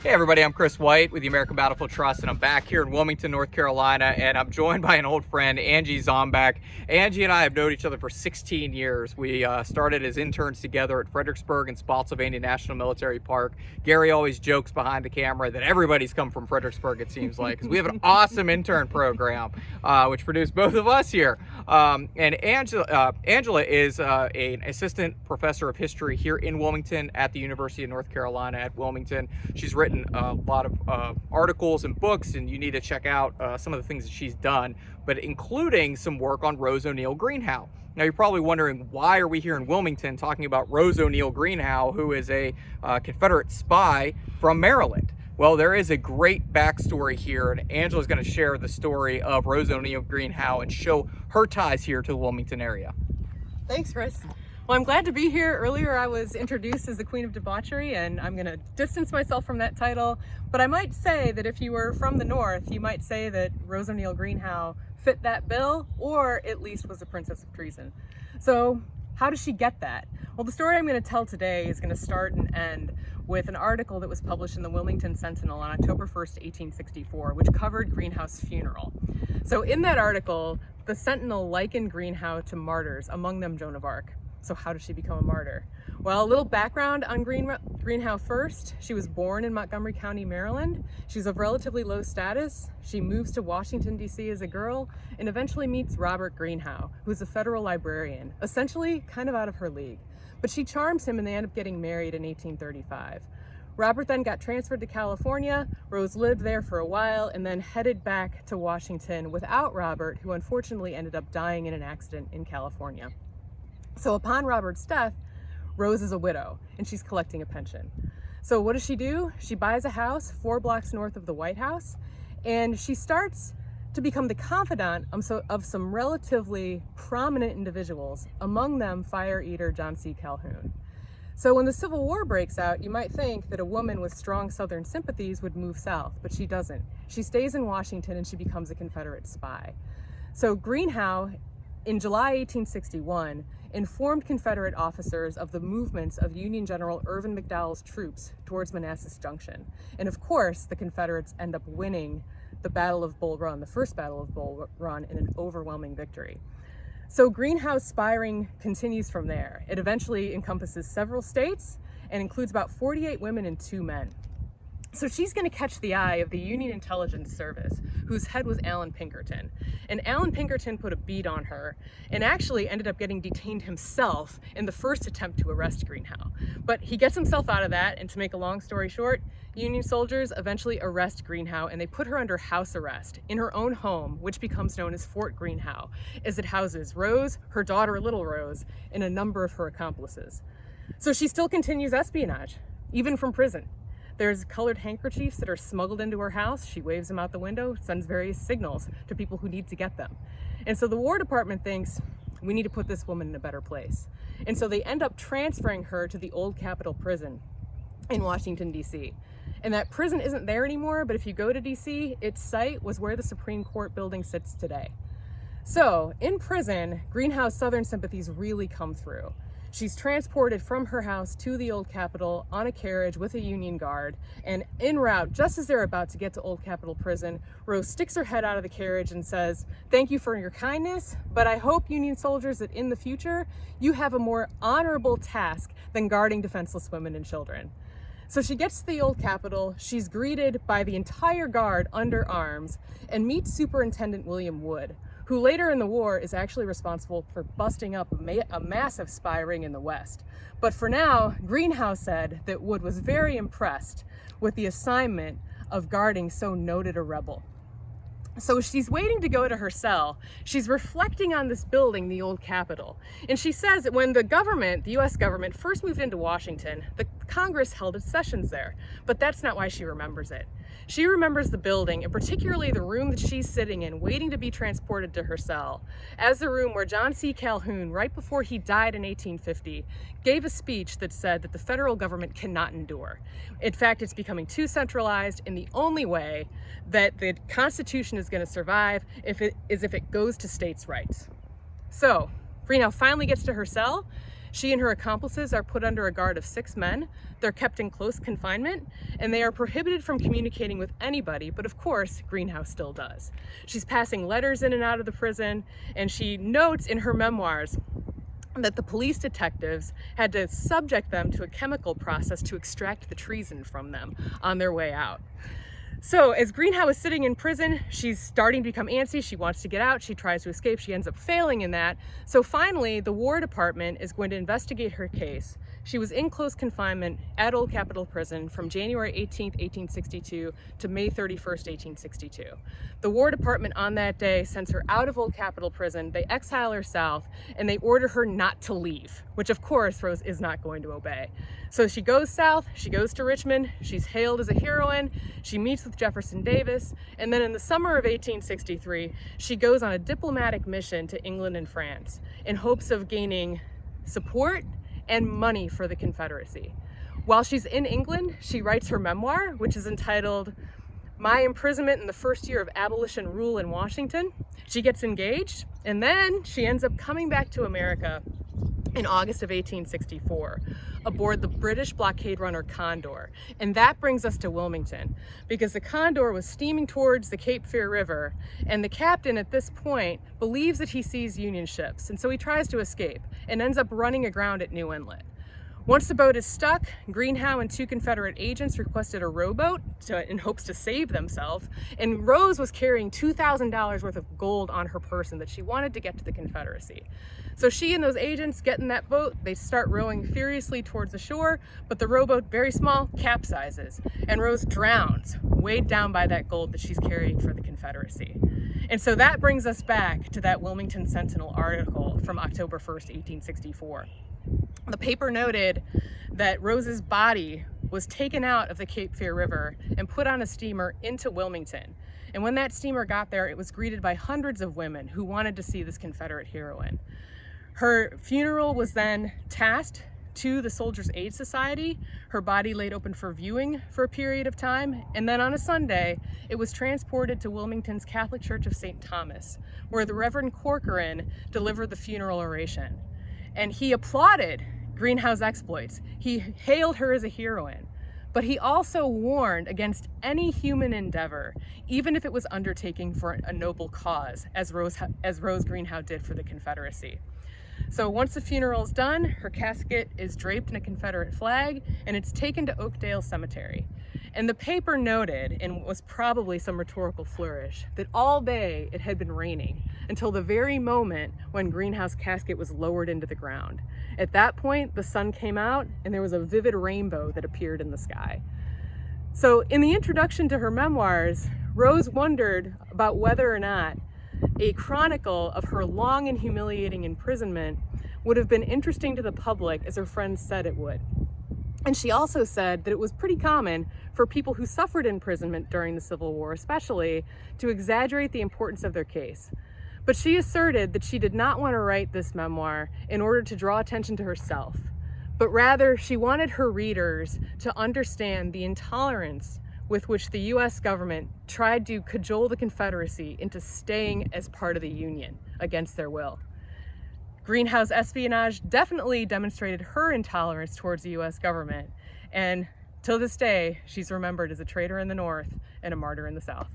Hey everybody, I'm Chris White with the American Battlefield Trust, and I'm back here in Wilmington, North Carolina, and I'm joined by an old friend, Angie Zombek. Angie and I have known each other for 16 years. We started as interns together at Fredericksburg and Spotsylvania National Military Park. Gary always jokes behind the camera that everybody's come from Fredericksburg, it seems like, because we have an awesome intern program, which produced both of us here. And Angela is an assistant professor of history here in Wilmington at the University of North Carolina at Wilmington. She's written a lot of articles and books, and you need to check out some of the things that she's done, but including some work on Rose O'Neal Greenhow. Now you're probably wondering, why are we here in Wilmington talking about Rose O'Neal Greenhow, who is a Confederate spy from Maryland? Well, there is a great backstory here, and Angela's going to share the story of Rose O'Neal Greenhow and show her ties here to the Wilmington area. Thanks, Chris. Well, I'm glad to be here. Earlier I was introduced as the Queen of Debauchery, and I'm going to distance myself from that title. But I might say that if you were from the North, you might say that Rose O'Neal Greenhow fit that bill, or at least was a princess of treason. So how does she get that? Well, the story I'm going to tell today is going to start and end with an article that was published in the Wilmington Sentinel on October 1st, 1864, which covered Greenhow's funeral. So in that article, the Sentinel likened Greenhow to martyrs, among them Joan of Arc. So how did she become a martyr? Well, a little background on Greenhow first. She was born in Montgomery County, Maryland. She's of relatively low status. She moves to Washington, D.C. as a girl and eventually meets Robert Greenhow, who's a federal librarian, essentially kind of out of her league. But she charms him and they end up getting married in 1835. Robert then got transferred to California. Rose lived there for a while and then headed back to Washington without Robert, who unfortunately ended up dying in an accident in California. So upon Robert's death, Rose is a widow and she's collecting a pension. So what does she do? She buys a house 4 blocks north of the White House, and she starts to become the confidant of some relatively prominent individuals, among them fire eater John C. Calhoun. So when the Civil War breaks out, you might think that a woman with strong Southern sympathies would move south, but she doesn't. She stays in Washington and she becomes a Confederate spy. So Greenhow, in July 1861, informed Confederate officers of the movements of Union General Irvin McDowell's troops towards Manassas Junction. And of course, the Confederates end up winning the Battle of Bull Run, the first Battle of Bull Run, in an overwhelming victory. So Greenhow's spying continues from there. It eventually encompasses several states and includes about 48 women and 2 men. So she's going to catch the eye of the Union Intelligence Service, whose head was Allen Pinkerton. And Allen Pinkerton put a bead on her and actually ended up getting detained himself in the first attempt to arrest Greenhow. But he gets himself out of that, and to make a long story short, Union soldiers eventually arrest Greenhow and they put her under house arrest in her own home, which becomes known as Fort Greenhow, as it houses Rose, her daughter Little Rose, and a number of her accomplices. So she still continues espionage, even from prison. There's colored handkerchiefs that are smuggled into her house. She waves them out the window, sends various signals to people who need to get them. And so the War Department thinks, we need to put this woman in a better place. And so they end up transferring her to the old Capitol Prison in Washington, D.C. And that prison isn't there anymore, but if you go to D.C., its site was where the Supreme Court building sits today. So in prison, Greenhow's Southern sympathies really come through. She's transported from her house to the Old Capitol on a carriage with a Union guard, and en route, just as they're about to get to Old Capitol Prison, Rose sticks her head out of the carriage and says, "Thank you for your kindness, but I hope, Union soldiers, that in the future you have a more honorable task than guarding defenseless women and children." So she gets to the Old Capitol, she's greeted by the entire guard under arms, and meets Superintendent William Wood, who later in the war is actually responsible for busting up a massive spy ring in the West. But for now, Greenhow said that Wood was very impressed with the assignment of guarding so noted a rebel. So she's waiting to go to her cell. She's reflecting on this building, the Old Capitol. And she says that when the US government first moved into Washington, the Congress held its sessions there. But that's not why she remembers it. She remembers the building, and particularly the room that she's sitting in, waiting to be transported to her cell, as the room where John C. Calhoun, right before he died in 1850, gave a speech that said that the federal government cannot endure. In fact, it's becoming too centralized, and the only way that the Constitution is going to survive is if it goes to states' rights. So Greenhow finally gets to her cell. She and her accomplices are put under a guard of 6 men. They're kept in close confinement, and they are prohibited from communicating with anybody, but of course, Greenhow still does. She's passing letters in and out of the prison, and she notes in her memoirs that the police detectives had to subject them to a chemical process to extract the treason from them on their way out. So as Greenhow is sitting in prison, she's starting to become antsy. She wants to get out. She tries to escape. She ends up failing in that. So finally, the War Department is going to investigate her case. She was in close confinement at Old Capitol Prison from January 18th, 1862 to May 31st, 1862. The War Department on that day sends her out of Old Capitol Prison. They exile her south, and they order her not to leave, which of course Rose is not going to obey. So she goes south, she goes to Richmond, she's hailed as a heroine, she meets with Jefferson Davis, and then in the summer of 1863, she goes on a diplomatic mission to England and France in hopes of gaining support and money for the Confederacy. While she's in England, she writes her memoir, which is entitled My Imprisonment in the First Year of Abolition Rule in Washington. She gets engaged, and then she ends up coming back to America in August of 1864 aboard the British blockade runner Condor. And that brings us to Wilmington, because the Condor was steaming towards the Cape Fear River, and the captain at this point believes that he sees Union ships, and so he tries to escape and ends up running aground at New Inlet. Once the boat is stuck, Greenhow and 2 Confederate agents requested a rowboat in hopes to save themselves, and Rose was carrying $2,000 worth of gold on her person that she wanted to get to the Confederacy. So she and those agents get in that boat, they start rowing furiously towards the shore, but the rowboat, very small, capsizes, and Rose drowns, weighed down by that gold that she's carrying for the Confederacy. And so that brings us back to that Wilmington Sentinel article from October 1st, 1864. The paper noted that Rose's body was taken out of the Cape Fear River and put on a steamer into Wilmington. And when that steamer got there, it was greeted by hundreds of women who wanted to see this Confederate heroine. Her funeral was then tasked to the Soldiers' Aid Society, her body laid open for viewing for a period of time, and then on a Sunday, it was transported to Wilmington's Catholic Church of St. Thomas, where the Reverend Corcoran delivered the funeral oration. And he applauded Greenhow's exploits. He hailed her as a heroine, but he also warned against any human endeavor, even if it was undertaking for a noble cause, as Rose Greenhow did for the Confederacy. So once the funeral is done, her casket is draped in a Confederate flag, and it's taken to Oakdale Cemetery. And the paper noted, and was probably some rhetorical flourish, that all day it had been raining until the very moment when Greenhow's casket was lowered into the ground. At that point, the sun came out and there was a vivid rainbow that appeared in the sky. So in the introduction to her memoirs, Rose wondered about whether or not a chronicle of her long and humiliating imprisonment would have been interesting to the public as her friends said it would. And she also said that it was pretty common for people who suffered imprisonment during the Civil War, especially, to exaggerate the importance of their case. But she asserted that she did not want to write this memoir in order to draw attention to herself, but rather she wanted her readers to understand the intolerance with which the U.S. government tried to cajole the Confederacy into staying as part of the Union against their will. Greenhow's espionage definitely demonstrated her intolerance towards the U.S. government, and till this day, she's remembered as a traitor in the North and a martyr in the South.